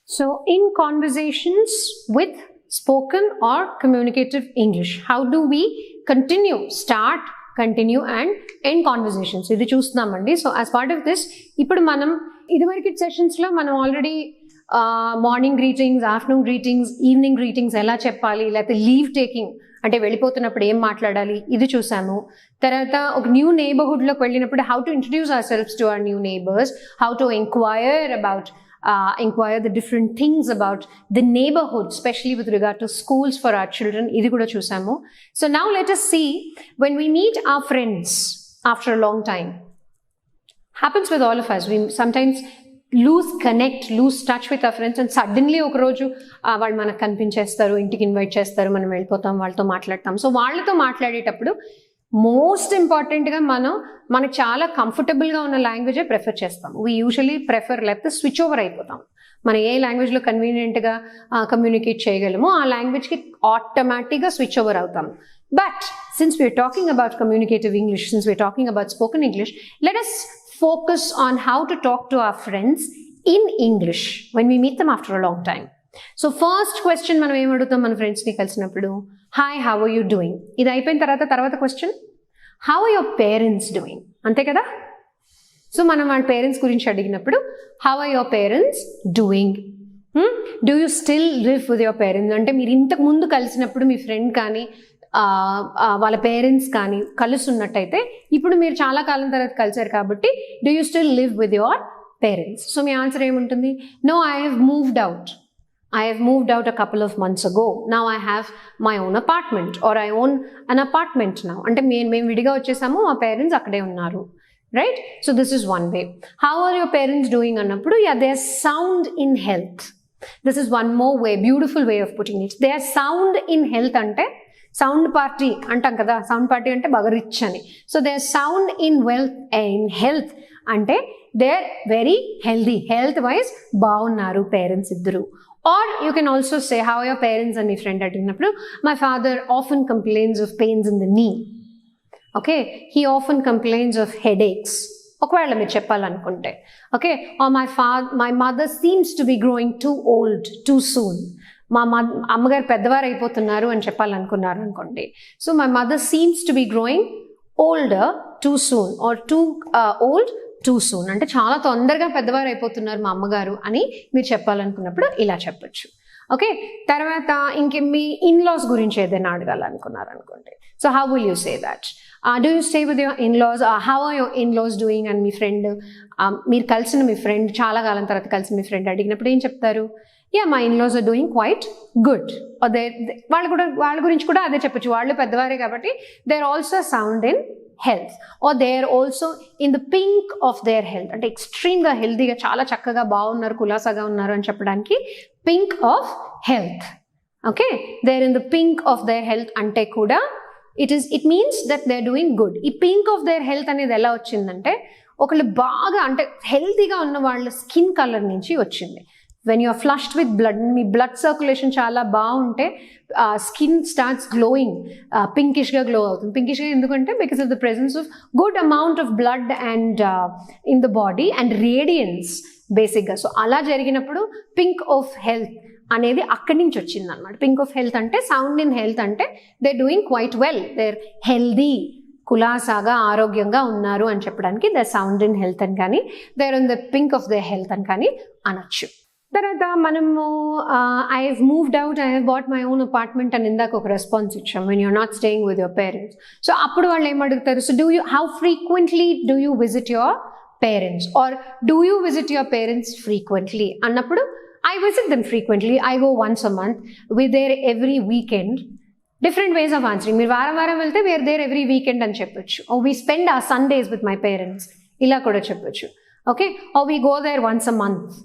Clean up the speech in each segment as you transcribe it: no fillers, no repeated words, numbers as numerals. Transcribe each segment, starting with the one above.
So in conversations with spoken or communicative English, how do we start, continue and end conversations? ఇది చూస్తున్నామండి. So as part of this, ఇప్పుడు మనం ఇదివరకు సెషన్స్లో మనం already morning greetings, afternoon greetings, evening greetings ఎలా చెప్పాలి, లేకపోతే leave taking అంటే వెళ్ళిపోతున్నప్పుడు ఏం మాట్లాడాలి ఇది చూసాము. తర్వాత ఒక న్యూ నేబర్హుడ్లోకి వెళ్ళినప్పుడు how to introduce our selves to our new neighbours, how to inquire the different things about the neighborhood, especially with regard to schools for our children. Idi kuda chusamu. So now let us see, when we meet our friends after a long time, happens with all of us. We sometimes lose touch with our friends, and suddenly oka roju వాళ్ళు మనకు కనిపించేస్తారు, ఇంటికి invite చేస్తారు, మనం వెళ్ళిపోతాం, వాళ్ళతో మాట్లాడతాం. So వాళ్ళతో మాట్లాడేటప్పుడు మోస్ట్ ఇంపార్టెంట్గా మనకు చాలా కంఫర్టబుల్గా ఉన్న లాంగ్వేజే ప్రిఫర్ చేస్తాం. వీ యూజువలీ ప్రిఫర్, లేకపోతే స్విచ్ ఓవర్ అయిపోతాం. మనం ఏ లాంగ్వేజ్లో కన్వీనియంట్గా కమ్యూనికేట్ చేయగలమో ఆ లాంగ్వేజ్కి ఆటోమేటిక్గా స్విచ్ ఓవర్ అవుతాం. But since we're talking about communicative English, since we're talking about spoken English, let us focus on how to talk to our friends in English when we meet them after a long time. So first question మనం ఏం అడుగుతాం మన ఫ్రెండ్స్ని కలిసినప్పుడు? Hi, how are you doing? ఇది అయిపోయిన తర్వాత question, how are your parents doing? అంతే కదా. సో మనం వాళ్ళ పేరెంట్స్ గురించి అడిగినప్పుడు how are your parents doing? Do you still live with your parents? అంటే మీరు ఇంతకు ముందు కలిసినప్పుడు మీ ఫ్రెండ్ కానీ వాళ్ళ పేరెంట్స్ కానీ కలుస్తున్నట్టయితే, ఇప్పుడు మీరు చాలా కాలం తర్వాత కలిసారు కాబట్టి do you still live with your parents? So మీ ఆన్సర్ ఏముంటుంది? No, I have moved out a couple of months ago. Now I have my own apartment, or I own an apartment now. అంటే మేము విడిగా వచ్చేసాము, మా parents అక్కడే ఉన్నారు, right? So this is one way. How are your parents doing అన్నప్పుడు, they are sound in health. This is one more way, beautiful way of putting it. They are sound in health అంటే sound party అంటాం కదా, sound party అంటే బాగా rich అని. So they are sound in health అంటే they are very healthy, health wise బాగున్నారు parents ఇద్దరు. Or you can also say, how are your parents and my friend అడిగినప్పుడు, my father often complains of pains in the knee. Okay, he often complains of headaches. ఒకవేళ మీరు చెప్పాలనుకుంటే, okay, or my mother seems to be growing too old too soon. మా అమ్మగారు పెద్దవారు అయిపోతున్నారు అని చెప్పాలనుకున్నారు అనుకోండి. So my mother seems to be growing older too soon, or too old too soon అంటే చాలా తొందరగా పెద్దవారు అయిపోతున్నారు మా అమ్మగారు అని మీరు చెప్పాలనుకున్నప్పుడు ఇలా చెప్పొచ్చు. ఓకే, తర్వాత ఇంకే మీ ఇన్లాస్ గురించి ఏదైనా అడగాలనుకున్నారు అనుకోండి. So how will you say that? Do you stay with your in-laws? How are your in-laws doing? అని మీ ఫ్రెండ్, మీరు కలిసిన మీ ఫ్రెండ్, చాలా కాలం తర్వాత కలిసిన మీ ఫ్రెండ్ అడిగినప్పుడు ఏం చెప్తారు? Yeah, my in-laws are doing quite good. వాళ్ళ గురించి కూడా అదే చెప్పచ్చు. వాళ్ళు పెద్దవారే కాబట్టి they are also sound in health, or they are also in the pink of their health. అంటే ఎక్స్ట్రీమ్గా హెల్తీగా, చాలా చక్కగా బాగున్నారు, కులాసాగా ఉన్నారు అని చెప్పడానికి pink of health. Okay, they are in the pink of their health అంటే కూడా it means that they are doing good. ఈ పింక్ ఆఫ్ దేర్ హెల్త్ అనేది ఎలా వచ్చిందంటే, ఒకళ్ళు బాగా అంటే హెల్తీగా ఉన్న వాళ్ళ స్కిన్ కలర్ నుంచి వచ్చింది. When you are flushed with blood, మీ బ్లడ్ సర్క్యులేషన్ చాలా బాగుంటే స్కిన్ స్టార్ట్స్ గ్లోయింగ్, పింకిష్గా గ్లో అవుతుంది. పింకిష్గా ఎందుకంటే because of the presence of good amount of blood and in the body and radiance బేసిక్గా. సో అలా జరిగినప్పుడు పింక్ ఆఫ్ హెల్త్ అనేది అక్కడి నుంచి వచ్చింది అనమాట. పింక్ ఆఫ్ హెల్త్ అంటే, సౌండ్ ఇన్ హెల్త్ అంటే they are doing quite well, they are healthy, కులాసాగా ఆరోగ్యంగా ఉన్నారు అని చెప్పడానికి దే సౌండ్ ఇన్ హెల్త్ అని కానీ, they are in the pink of the health అని కానీ అనొచ్చు. తర్వాత మనము I have moved out, I have bought my own apartment అని ఇందాక ఒక రెస్పాన్స్ ఇచ్చాం, when you're not staying with your parents. So అప్పుడు వాళ్ళు ఏమడుగుతారు? So how frequently do you visit your parents, or do you visit your parents frequently అన్నప్పుడు, I visit them frequently, I go once a month, we there every weekend. Different ways of answering. మీరు వారం వెళ్తే where there every weekend అని చెప్పొచ్చు. Oh we spend a Sundays with my parents, ఇలా కూడా చెప్పొచ్చు. Okay, oh we go there once a month.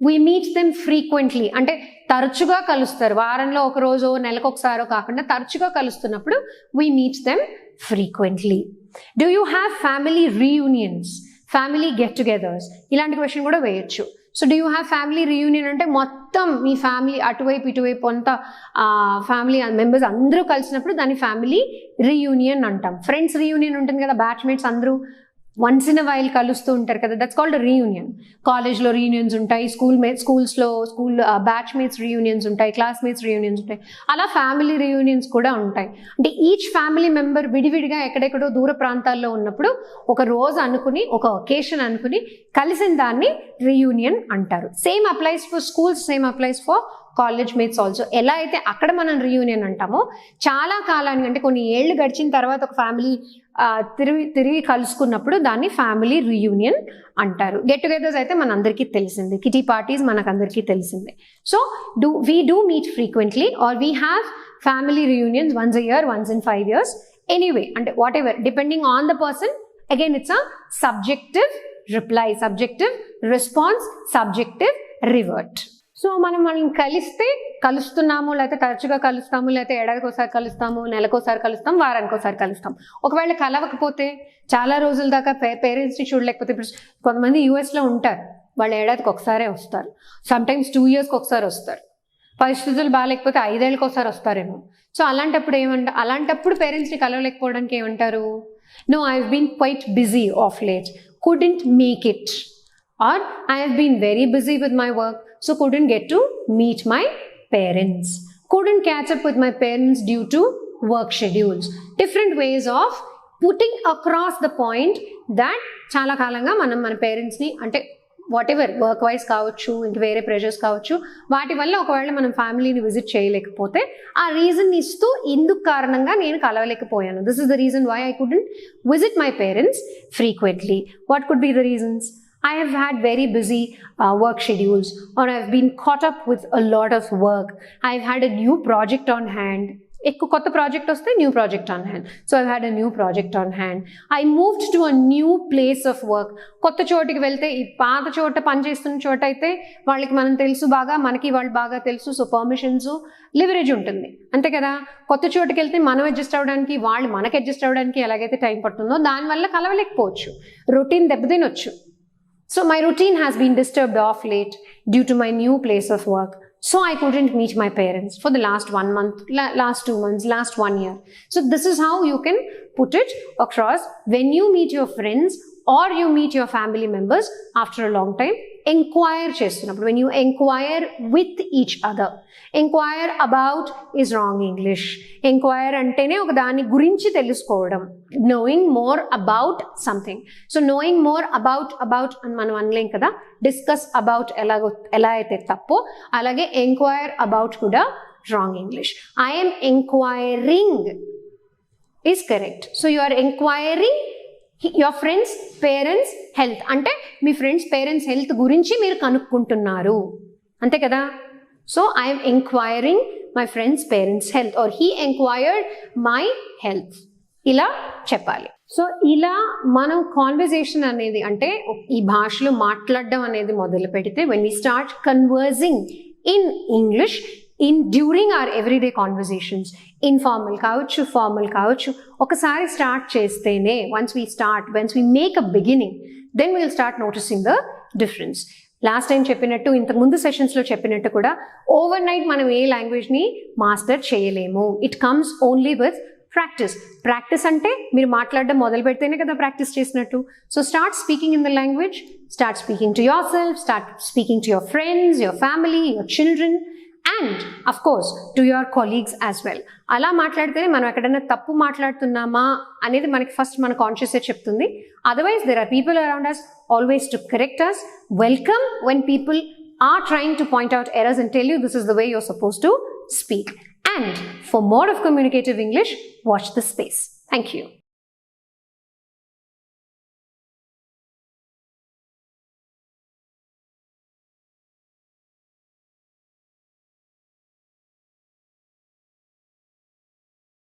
We meet them frequently అంటే తరచుగా కలుస్తారు. వారంలో ఒక రోజు, నెలకు ఒకసారో కాకుండా తరచుగా కలుస్తున్నప్పుడు we meet them frequently. Do you have family reunions, family get-togethers? ఇలాంటి క్వశ్చన్ కూడా వేయచ్చు. So do you have family reunion అంటే మొత్తం మీ ఫ్యామిలీ అటువైపు ఇటువైపు అంతా ఫ్యామిలీ మెంబర్స్ అందరూ కలిసినప్పుడు దాన్ని ఫ్యామిలీ రీయూనియన్ అంటాం. ఫ్రెండ్స్ రీయూనియన్ ఉంటుంది కదా, బ్యాచ్మేట్స్ అందరూ వన్స్ ఇన్ అ వైల్ కలుస్తూ ఉంటారు కదా, దట్స్ కాల్డ్ రీయూనియన్. కాలేజ్లో రీయూనియన్స్ ఉంటాయి, స్కూల్స్లో బ్యాచ్మేట్స్ రీయూనియన్స్ ఉంటాయి, క్లాస్మేట్స్ రీయూనియన్స్ ఉంటాయి, అలా ఫ్యామిలీ రీయూనియన్స్ కూడా ఉంటాయి. అంటే ఈచ్ ఫ్యామిలీ మెంబర్ విడివిడిగా ఎక్కడెక్కడో దూర ప్రాంతాల్లో ఉన్నప్పుడు ఒక రోజు అనుకుని, ఒక ఒకేషన్ అనుకుని కలిసిన దాన్ని రీయూనియన్ అంటారు. Same applies for schools, same applies for college mates also. ఎలా అయితే అక్కడ మనం రీయూనియన్ అంటామో, చాలా కాలానికి అంటే కొన్ని ఏళ్ళు గడిచిన తర్వాత ఒక ఫ్యామిలీ తిరిగి కలుసుకున్నప్పుడు దాన్ని ఫ్యామిలీ రీయూనియన్ అంటారు. గెట్ టుగెదర్స్ అయితే మనందరికీ తెలిసిందే, కిటీ పార్టీస్ మనకందరికీ తెలిసిందే. So we do meet frequently or we have family reunions once a year, once in 5 years. Anyway, and whatever, depending on the person, again it's a subjective reply, subjective response, subjective revert. So మనం కలుస్తున్నాము, లేకపోతే తరచుగా కలుస్తాము, లేకపోతే ఏడాదికోసారి కలుస్తాము, నెలకోసారి కలుస్తాం, వారానికోసారి కలుస్తాం. ఒకవేళ కలవకపోతే చాలా రోజుల దాకా పేరెంట్స్ని చూడలేకపోతే, ఇప్పుడు కొంతమంది యూఎస్లో ఉంటారు, వాళ్ళు ఏడాదికి ఒకసారే వస్తారు, సమ్టైమ్స్ 2 yearsకి ఒకసారి వస్తారు, పరిస్థితులు బాగాలేకపోతే 5 ఏళ్ళకి ఒకసారి వస్తారేమో. సో అలాంటప్పుడు పేరెంట్స్ని కలవలేకపోవడానికి ఏమంటారు? No, I have been quite busy of late, couldn't make it, or I have been very busy with my work, so couldn't get to meet my parents, couldn't catch up with my parents due to work schedules. Different ways of putting across the point that చాలా కాలంగా మనం మన పేరెంట్స్ని, అంటే what ever work wise కావచ్చు, ఇంక వేరే pressures కావచ్చు, వాటి వల్ల ఒకవేళ మనం ఫ్యామిలీని విజిట్ చేయలేకపోతే ఆ రీజన్ ఇస్తూ ఇందుకు కారణంగా నేను కలవలేకపోయాను, this is the reason why I couldn't visit my parents frequently. What could be the reasons? I have had very busy work schedules, or I've been caught up with a lot of work. I've had a new project on hand. Ekku kotta project vaste new project on hand. So I've had a new project on hand. I moved to a new place of work. Kotta chotiki velte ee paata chota pani chestunna chota aithe valliki manam telusu baga, manaki vallu baga telusu, so permissions leverage ఉంటుంది అంతే కదా. కొత్త చోటుకి వెళ్తే మనం adjust అవ్వడానికి, వాళ్ళు మనకి అడ్జస్ట్ అవ్వడానికి ఎలాగైతే టైం పడుతుందో దానివల్ల కలవలేకపోవచ్చు, routine దెబ్బతినొచ్చు. So my routine has been disturbed off late due to my new place of work. So I couldn't meet my parents for the last 1 month, last 2 months, last 1 year. So this is how you can put it across when you meet your friends or you meet your family members after a long time. Inquire చేస్తున్నప్పుడు, when you inquire with each other, inquire about is wrong English. Inquire అంటేనే ఒక దాని గురించి తెలుసుకోవడం, knowing more about something. So knowing more about అని మనం అనలేం కదా, discuss about ఎలా అయితే తప్పో అలాగే inquire about కూడా wrong English. I am inquiring is correct. So you are inquiring your friends parents health, అంటే మీ ఫ్రెండ్స్ పేరెంట్స్ హెల్త్ గురించి మీరు కనుక్కుంటున్నారు అంతే కదా. So I'm enquiring my friends parents health, or he enquired my health, ఇలా చెప్పాలి. So ఇలా మనం conversation అనేది, అంటే ఈ భాషలో మాట్లాడడం అనేది మొదలు పెడితే, when we start conversing in English during our everyday conversations, informal కావచ్చు, ఫార్మల్ కావచ్చు, ఒకసారి స్టార్ట్ చేస్తేనే, once we make a beginning, then we'll start noticing the difference. Last time చెప్పినట్టు, ఇంతకు ముందు సెషన్స్లో చెప్పినట్టు కూడా, ఓవర్ నైట్ మనం ఏ లాంగ్వేజ్ని మాస్టర్ చేయలేము. It comes only with practice అంటే మీరు మాట్లాడడం మొదలు పెడితేనే కదా ప్రాక్టీస్ చేసినట్టు. So start speaking in the language, start speaking to your self, start speaking to your friends, your family, your children, and of course to your colleagues as well. అలా మాట్లాడితేనే మనం ఎక్కడైనా తప్పు మాట్లాడుతున్నామా అనేది మనకి ఫస్ట్ మన కాన్షియస్ చెప్తుంది. Otherwise there are people around us always to correct us. Welcome when people are trying to point out errors and tell you this is the way you're supposed to speak. And for more of communicative English, watch this space. Thank you.